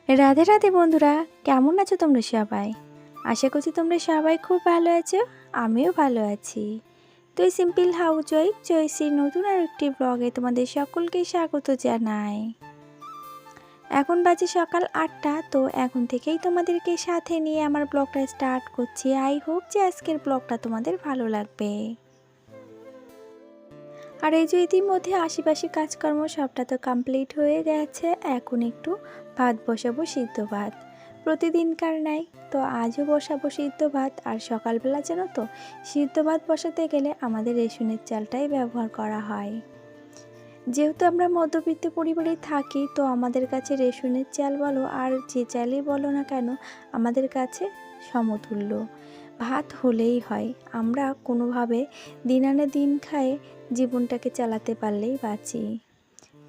রাধে রাধে বন্ধুরা, কেমন আছো তোমরা সবাই? আশা করছি তোমরা সবাই খুব ভালো আছো। আমিও ভালো আছি। তো এই সিম্পল হাউস ওয়াইফ জয়শ্রীর নতুন আর একটি ব্লগে তোমাদের সকলকে স্বাগত জানাই। এখন বাজে সকাল 8টা। তো এখন থেকেই তোমাদেরকে সাথে নিয়ে আমার ব্লগটা স্টার্ট করছি। আই হোপ যে আজকের ব্লগটা তোমাদের ভালো লাগবে। আর এই যে ইতিমধ্যে আশেপাশে কাজকর্ম সবটা তো কমপ্লিট হয়ে গেছে। এখন একটু ভাত বসাবো, সিদ্ধ ভাত, প্রতিদিনকার নাই। তো আজও বসাবো সিদ্ধ ভাত। আর সকালবেলা জানো তো, সিদ্ধ ভাত বসাতে গেলে আমাদের রেশনের চালটাই ব্যবহার করা হয়। যেহেতু আমরা মধ্যবিত্ত পরিবারে থাকি, তো আমাদের কাছে রেশনের চাল বলো আর যে চালই বলো না কেন, আমাদের কাছে সমতুল্য। ভাত হলেই হয়। আমরা কোনোভাবে দিন আনে দিন খায়ে জীবনটাকে চালাতে পারলেই বাঁচি,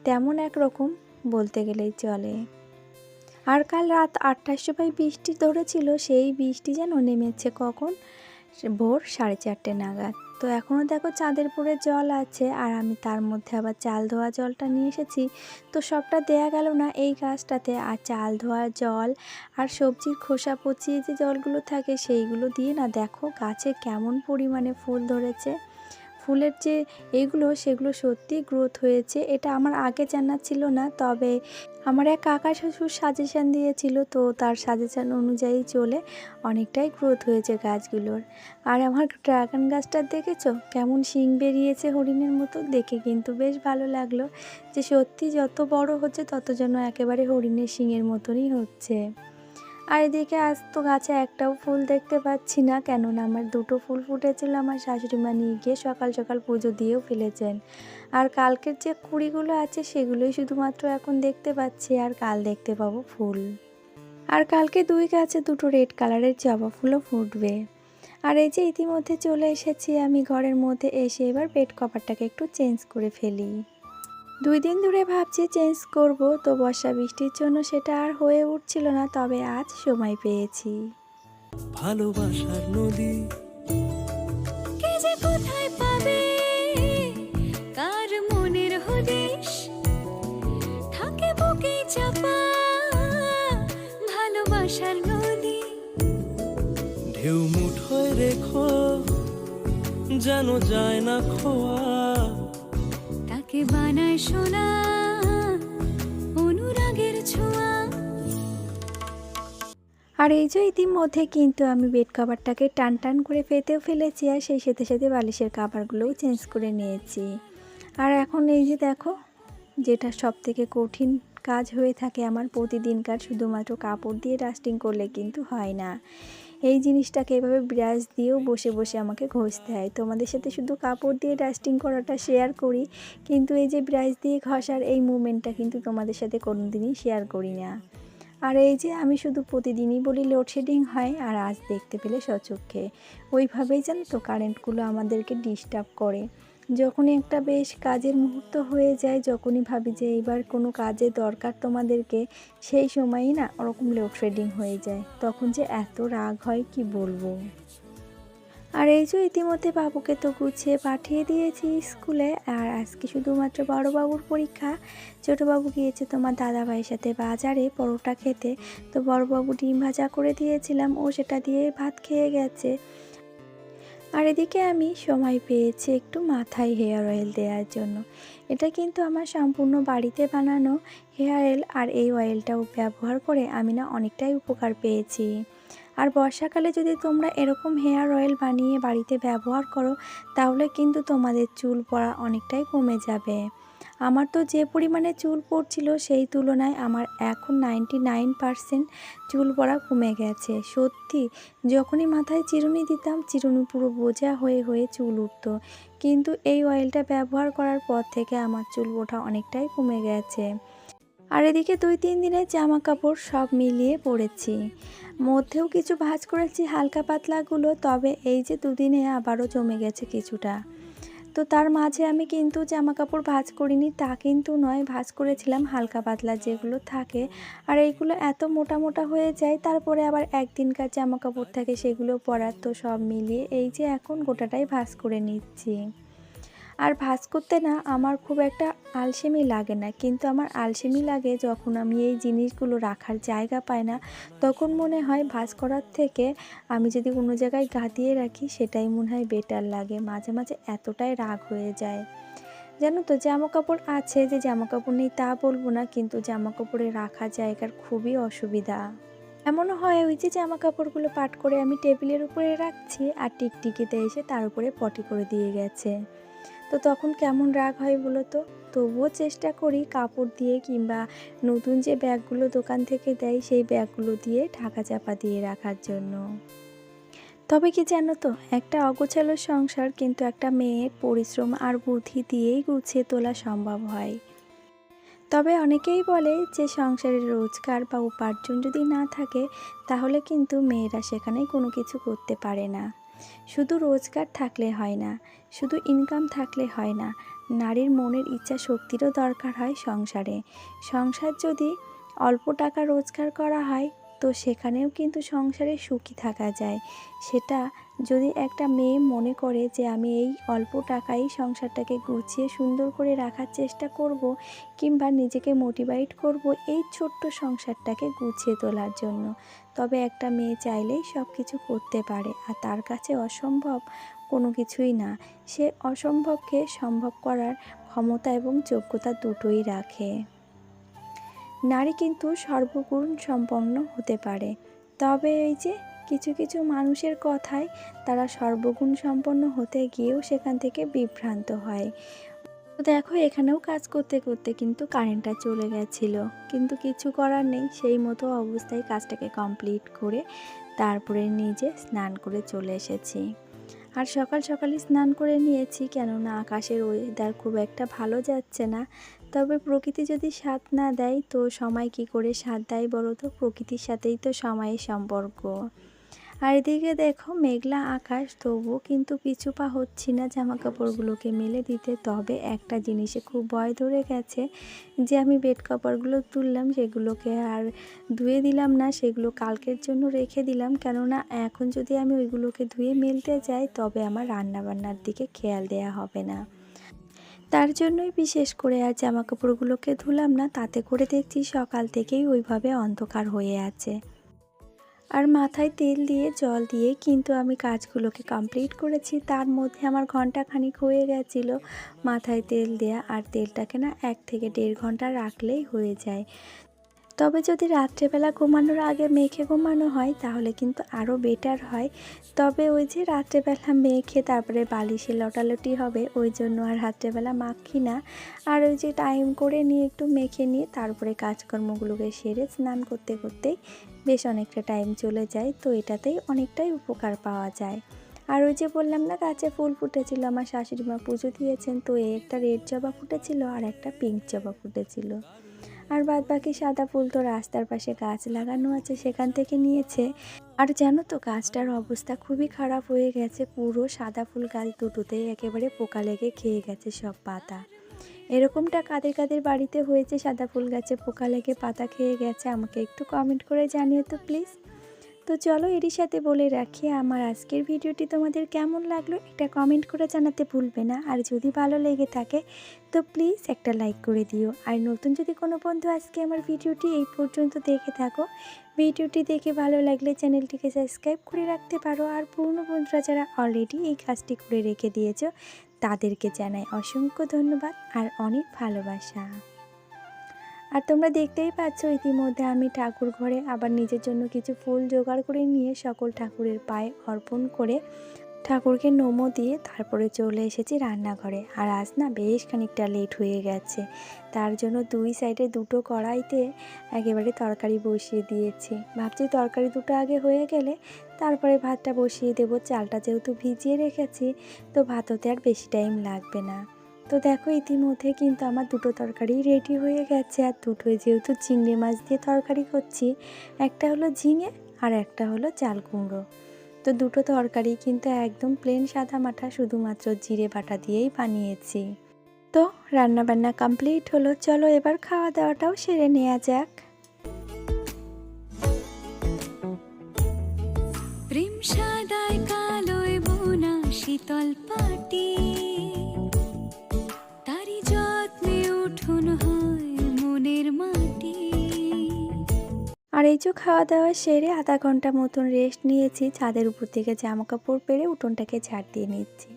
তেমন একরকম বলতে গেলেই চলে। আর কাল রাত 8টার সময় বৃষ্টি ধরেছিল। সেই বৃষ্টি যেন নেমেছে কখন, ভোর 4:30 নাগাদ। তো এখনও দেখো চাঁদের পুরে জল আছে, আর আমি তার মধ্যে আবার চাল ধোয়া জলটা নিয়ে এসেছি। তো সবটা দেয়া গেল না এই গাছটাতে। আর চাল ধোয়া জল আর সবজির খোসা পচিয়ে যে জলগুলো থাকে সেইগুলো দিয়ে না, দেখো গাছে কেমন পরিমাণে ফুল ধরেছে। ফুলের যে এইগুলো সেগুলো সত্যি গ্রোথ হয়েছে। এটা আমার আগে জানা ছিল না, তবে আমার এক কাকা শ্বশুর সাজেশান দিয়েছিল। তো তার সাজেশান অনুযায়ী চলে অনেকটাই গ্রোথ হয়েছে গাছগুলোর। আর আমার ড্রাগন গাছটা দেখেছো কেমন শিং বেরিয়েছে হরিণের মতো, দেখে কিন্তু বেশ ভালো লাগলো যে সত্যি যত বড় হচ্ছে তত যেন একেবারে হরিণের শিংয়ের মতনই হচ্ছে। আর এদিকে আজ তো গাছে একটাও ফুল দেখতে পাচ্ছি না, কেননা আমার দুটো ফুল ফুটেছিল। আমার শাশুড়ি মা নিয়ে গিয়ে সকাল সকাল পুজো দিয়েও ফেলেছেন। আর কালকের যে কুড়িগুলো আছে সেগুলোই শুধুমাত্র এখন দেখতে পাচ্ছি, আর কাল দেখতে পাবো ফুল। আর কালকে দুই গাছে দুটো রেড কালারের জবা ফুলও ফুটবে। আর এই যে ইতিমধ্যে চলে এসেছি আমি ঘরের মধ্যে। এসে এবার বেড কভারটাকে একটু চেঞ্জ করে ফেলি। 2 দিন ধরে ভাবছি চেঞ্জ করব, তো বর্ষা বৃষ্টির জন্য সেটা আর হয়ে উঠছিল না। তবে আজ সময় পেয়েছি। ভালোবাসার নদী কে যে কোথায় পাবে, কার মনের হদিশ থাকে বুকে চাপা, ভালোবাসার নদী। ঢেউ মুঠোয় রেখো যেন যায় না খোয়া, তাকে বানায় সোনা অনুরাগের ছোঁয়া। আর এই যে ইতিমধ্যে কিন্তু আমি বেড কভারটাকে টান টান করে পেতেও ফেলেছি, আর সেই সাথে সাথে বালিশের কাভারগুলোও চেঞ্জ করে নিয়েছি। আর এখন এই যে দেখো, যেটা সব থেকে কঠিন কাজ হয়ে থাকে আমার প্রতিদিনকার, শুধুমাত্র কাপড় দিয়ে ডাস্টিং করলে কিন্তু হয় না। এই জিনিসটাকে এভাবে ব্রাশ দিয়েও বসে বসে আমাকে ঘষতে হয়। তোমাদের সাথে শুধু কাপড় দিয়ে ডাস্টিং করাটা শেয়ার করি, কিন্তু এই যে ব্রাশ দিয়ে ঘষার এই মুভমেন্টটা কিন্তু তোমাদের সাথে কোনোদিনই শেয়ার করি না। আর এই যে আমি শুধু প্রতিদিনই বলি লোডশেডিং হয়, আর আজ দেখতে পেলে সচক্ষে। ওইভাবেই জানো তো কারেন্টগুলো আমাদেরকে ডিস্টার্ব করে। যখনই একটা বেশ কাজের মুহূর্ত হয়ে যায়, যখনই ভাবি যে এইবার কোনো কাজে দরকার তোমাদেরকে, সেই সময়ই না ওরকম লোডশেডিং হয়ে যায়। তখন যে এত রাগ হয় কি বলবো। আর এই যে ইতিমধ্যে বাবুকে তো গুছিয়ে পাঠিয়ে দিয়েছি স্কুলে। আর আজকে শুধুমাত্র বড় বাবুর পরীক্ষা। ছোটো বাবু গিয়েছে তোমার দাদা ভাইয়ের সাথে বাজারে পরোটা খেতে। তো বড় বাবু ডিম ভাজা করে দিয়েছিলাম, ও সেটা দিয়ে ভাত খেয়ে গেছে। আর এদিকে আমি সময় পেয়েছি একটু মাথায় হেয়ার অয়েল দেওয়ার জন্য। এটা কিন্তু আমার সম্পূর্ণ বাড়িতে বানানো হেয়ার অয়েল। আর এই অয়েলটাও ব্যবহার করে আমি না অনেকটাই উপকার পেয়েছি। আর বর্ষাকালে যদি তোমরা এরকম হেয়ার অয়েল বানিয়ে বাড়িতে ব্যবহার করো, তাহলে কিন্তু তোমাদের চুল পড়া অনেকটাই কমে যাবে। আমার তো যে পরিমাণে চুল পড়ছিল সেই তুলনায় আমার এখন 99% চুল পড়া কমে গেছে। সত্যি, যখনই মাথায় চিরুনি দিতাম, চিরুনি পুরো বোঝা হয়ে হয়ে চুল উঠতো। কিন্তু এই অয়েলটা ব্যবহার করার পর থেকে আমার চুল ওঠা অনেকটাই কমে গেছে। আর এদিকে 2-3 দিনের জামা কাপড় সব মিলিয়ে পরেছি। মধ্যেও কিছু ভাঁজ করেছি হালকা পাতলাগুলো, তবে এই যে 2 দিনে আবারও জমে গেছে কিছুটা। তো তার মাঝে আমি কিন্তু জামা কাপড় ভাঁজ করিনি তা কিন্তু নয়, ভাঁজ করেছিলাম হালকা পাতলা যেগুলো থাকে। আর এইগুলো এত মোটা মোটা হয়ে যায়, তারপরে আবার একদিনকার জামা কাপড় থাকে সেগুলো পরার। তো সব মিলিয়ে এই যে এখন গোটাটাই ভাঁজ করে নিচ্ছি। আর ভাঁজ করতে না আমার খুব একটা আলসেমি লাগে না, কিন্তু আমার আলসেমি লাগে যখন আমি এই জিনিসগুলো রাখার জায়গা পাই না। তখন মনে হয় ভাঁজ করার থেকে আমি যদি কোনো জায়গায় গাঁদিয়ে রাখি সেটাই মনে হয় বেটার লাগে। মাঝে মাঝে এতটাই রাগ হয়ে যায়। জানো তো, জামা কাপড় আছে, যে জামা কাপড় নেই তা বলবো না, কিন্তু জামা কাপড়ে রাখার জায়গার খুবই অসুবিধা। এমনও হয় ওই যে জামা কাপড়গুলো পাট করে আমি টেবিলের উপরে রাখছি আর টিকটিকিতে এসে তার উপরে পটি করে দিয়ে গেছে। তো তখন কেমন রাগ হয় বলো তো। তবুও চেষ্টা করি কাপড় দিয়ে কিংবা নতুন যে ব্যাগগুলো দোকান থেকে দেয় সেই ব্যাগগুলো দিয়ে ঢাকা চাপা দিয়ে রাখার জন্য। তবে কি জানো তো, একটা অগোছালো সংসার কিন্তু একটা মেয়ের পরিশ্রম আর বুদ্ধি দিয়েই গুছিয়ে তোলা সম্ভব হয়। তবে অনেকেই বলে যে সংসারের রোজগার বা উপার্জন যদি না থাকে তাহলে কিন্তু মেয়েরা সেখানে কোনো কিছু করতে পারে না। শুধু রোজগার থাকলে হয় না, শুধু ইনকাম থাকলে হয় না, নারীর মনের ইচ্ছা শক্তিরও দরকার হয় সংসারে। সংসার যদি অল্প টাকা রোজগার করা হয় তো সেখানেও কিন্তু সংসারে সুখী থাকা যায়। সেটা যদি একটা মেয়ে মনে করে যে আমি এই অল্প টাকায় সংসারটাকে গুছিয়ে সুন্দর করে রাখার চেষ্টা করব, কিংবা নিজেকে মোটিভেট করব এই ছোট্ট সংসারটাকে গুছিয়ে তোলার জন্য, তবে একটা মেয়ে চাইলেই সব কিছু করতে পারে। আর তার কাছে অসম্ভব কোনো কিছুই না। সে অসম্ভবকে সম্ভব করার ক্ষমতা এবং যোগ্যতা দুটোই রাখে। নারী কিন্তু সর্বগুণ সম্পন্ন হতে পারে, তবে এই যে কিছু কিছু মানুষের কথায় তারা সর্বগুণ সম্পন্ন হতে গিয়েও সেখান থেকে বিভ্রান্ত হয়। তো দেখো, এখানেও কাজ করতে করতে কিন্তু কারেন্টটা চলে গেছিলো, কিন্তু কিছু করার নেই, সেই মতো অবস্থায় কাজটাকে কমপ্লিট করে তারপরে নিজে স্নান করে চলে এসেছি। আর সকাল সকালই স্নান করে নিয়েছি, কেননা আকাশের ওয়েদার খুব একটা ভালো যাচ্ছে না। তবে প্রকৃতি যদি সাথ না দেয় তো সময় কি করে সাথ দেয় বলো তো। প্রকৃতির সাথেই তো সময়ের সম্পর্ক। আর এদিকে দেখো মেঘলা আকাশ, তবুও কিন্তু পিছু পা হচ্ছি না জামা কাপড়গুলোকে মেলে দিতে। তবে একটা জিনিসে খুব ভয় ধরে গেছে, যে আমি বেড কাপড়গুলো তুললাম সেগুলোকে আর ধুয়ে দিলাম না, সেগুলো কালকের জন্য রেখে দিলাম। কেননা এখন যদি আমি ওইগুলোকে ধুয়ে মেলতে যাই তবে আমার রান্নাবান্নার দিকে খেয়াল দেওয়া হবে না। তার জন্যই বিশেষ করে আর জামা কাপড়গুলোকে ধুলাম না। তাতে করে দেখছি সকাল থেকেই ওইভাবে অন্ধকার হয়ে আছে। আর মাথায় তেল দিয়ে জল দিয়ে কিন্তু আমি কাজগুলোকে কমপ্লিট করেছি। তার মধ্যে আমার ঘন্টাখানিক হয়ে গেছিলো মাথায় তেল দেয়া, আর তেলটাকে না 1 থেকে 1.5 ঘন্টা রাখলেই হয়ে যায়। তবে যদি রাত্রেবেলা ঘুমানোর আগে মেখে ঘুমানো হয় তাহলে কিন্তু আরও বেটার হয়। তবে ওই যে রাত্রেবেলা মেখে তারপরে বালিশে লটালটি হবে, ওই জন্য আর রাত্রেবেলা মাখি না। আর ওই যে টাইম করে নিয়ে একটু মেখে নিয়ে তারপরে কাজকর্মগুলোকে সেরে স্নান করতে করতেই বেশ অনেকটা টাইম চলে যায়। তো এটাতেই অনেকটাই উপকার পাওয়া যায়। আর ওই যে বললাম না গাছে ফুল ফুটেছিল, আমার শাশুড়ি মা পুজো দিয়েছেন, তো এই একটা রেড জবা ফুটেছিল আর একটা পিঙ্ক জবা ফুটেছিল। আর বাদ বাকি সাদা ফুল তো রাস্তার পাশে গাছ লাগানো আছে সেখান থেকে নিয়েছে। আর জানো তো গাছটার অবস্থা খুবই খারাপ হয়ে গেছে, পুরো সাদা ফুল গাছ দুটোতেই একেবারে পোকা লেগে খেয়ে গেছে সব পাতা। এরকমটা কাদের কাদের বাড়িতে হয়েছে, সাদা ফুল গাছে পোকা লেগে পাতা খেয়ে গেছে, আমাকে একটু কমেন্ট করে জানিও তো প্লিজ। তো চলো এরই সাথে বলে রাখি, আমার আজকের ভিডিওটি তোমাদের কেমন লাগলো একটা কমেন্ট করে জানাতে ভুলবে না। আর যদি ভালো লেগে থাকে তো প্লিজ একটা লাইক করে দিও। আর নতুন যদি কোনো বন্ধু আজকে আমার ভিডিওটি এই পর্যন্ত দেখে থাকো, ভিডিওটি দেখে ভালো লাগলে চ্যানেলটিকে সাবস্ক্রাইব করে রাখতে পারো। আর পুরনো বন্ধুরা যারা অলরেডি এই কাজটি করে রেখে দিয়েছো তাদেরকে জানাই অসংখ্য ধন্যবাদ আর অনেক ভালোবাসা। আর তোমরা দেখতেই পাচ্ছ ইতিমধ্যে আমি ঠাকুর ঘরে আবার নিজের জন্য কিছু ফুল জোগাড় করে নিয়ে সকল ঠাকুরের পায়ে অর্পণ করে ঠাকুরকে নমো দিয়ে তারপরে চলে এসেছি রান্নাঘরে। আর আজ না বেশ খানিকটা লেট হয়ে গেছে, তার জন্য 2 সাইডে 2টো কড়াইতে একেবারে তরকারি বসিয়ে দিয়েছি। ভাবছি তরকারি দুটো আগে হয়ে গেলে তারপরে ভাতটা বসিয়ে দেবো। চালটা যেহেতু ভিজিয়ে রেখেছি তো ভাত হতে আর বেশি টাইম লাগবে না। তো দেখো ইতিমধ্যে কিন্তু আমার 2টো তরকারি রেডি হয়ে গেছে। আর দুটোই যেহেতু চিংড়ি মাছ দিয়ে তরকারি করছি, একটা হলো ঝিঙে আর একটা হলো চাল কুমড়ো। তো 2টো তরকারি কিন্তু একদম প্লেন সাদা মাঠা, শুধুমাত্র জিরে বাটা দিয়েই বানিয়েছি। তো রান্নাবান্না কমপ্লিট হলো, চলো এবার খাওয়া দাওয়াটাও সেরে নেওয়া যাক। প্রেম সাদায় কালোয় বোনা শীতল পাটি, আর এই যে খাওয়া দাওয়া সেরে আধা ঘন্টা মতন রেস্ট নিয়েছি, ছাদের উপর থেকে জামা কাপড় পেরে উঠোনটাকে ঝাড় দিয়ে নিচ্ছি।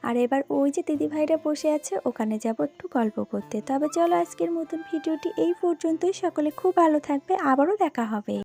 আর এবার ওই যে দিদিভাইরা বসে আছে, ওখানে যাব একটু গল্প করতে। তবে চলো আজকের মতন ভিডিওটি এই পর্যন্তই। সকলে খুব ভালো থাকবে, আবারও দেখা হবে।